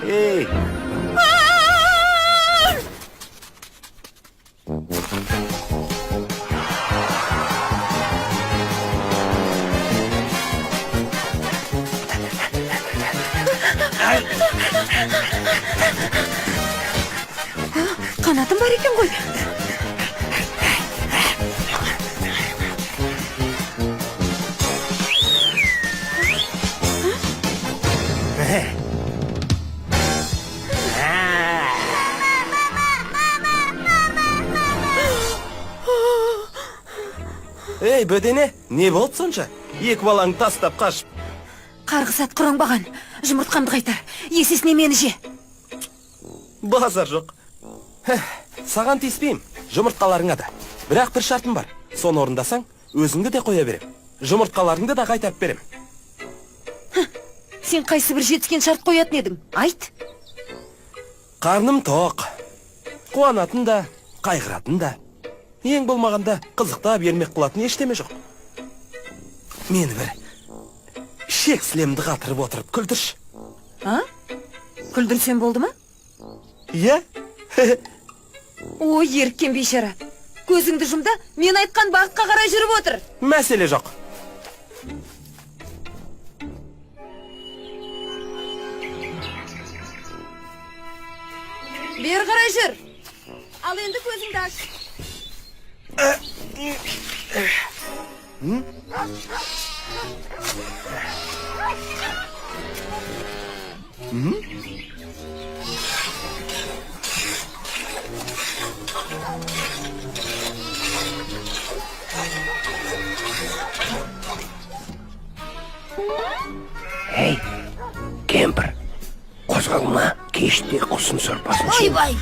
Ey! Kanatım var ekan qo'y. Ey, bödene, ne болды сонша? Екі балаңды тастап қашып. Қарғыс ат құраңбаған. Жұмыртқамды қайтар. Есесіне мені же. Базар жоқ. Саған тиіспеймін, жұмыртқаларыңа да. Бірақ бір шартым бар. Соны орындасаң, өзіңді де қоя берем. Жұмыртқаларыңды да қайтарып берем. Сен қайсы бір жетіскен шарт қоятын едің? Айт. Қарным тоқ. Қуанатын да, қайғыратын да. Ең болмағанда қызықта бермек қылатын ештеме жоқ. Мені бір шек сілемді қатырып отырып күлдірші. Күлдірсем болды ма? Иә? Ой, еріккен бейшара. Көзіңді жұмда, мен айтқан бағытқа қарай жүріп отыр. Мәселе жоқ. Бер қарай жүр. Ал енді көзіңді аш. Ей, кемпір, қозғалма, кеште құсын сорпасын ше. Ойбай!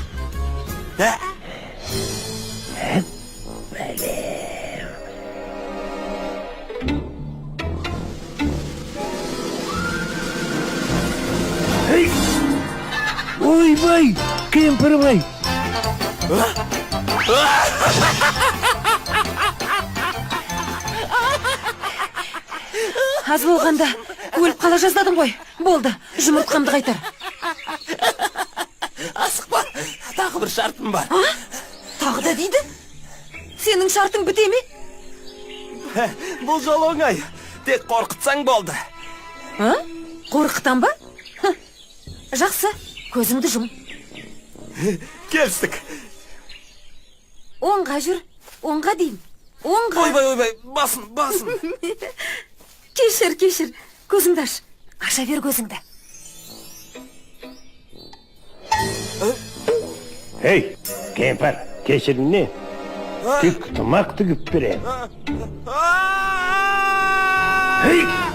Ойбай, кемпір бай. Аз болғанда өліп қала жаздадың ғой. Болды, жұмыртқамды қайтар. Асықпа, тағы бір шартым бар. Тағы да дейді? Сенің шартың біте ме? Бұл жол оңай, тек қорқытсаң болды. Қорқытан ба? Жақсы, көзіңді жұм. Келістік. Оңға жүр, оңға дейін. Оңға. Ойбай, басын. Кешір, көзіңді аш. Аша бер көзіңді. Ей, кемпір, кешірін не? Тек тұмақ тігіп берем. Ей!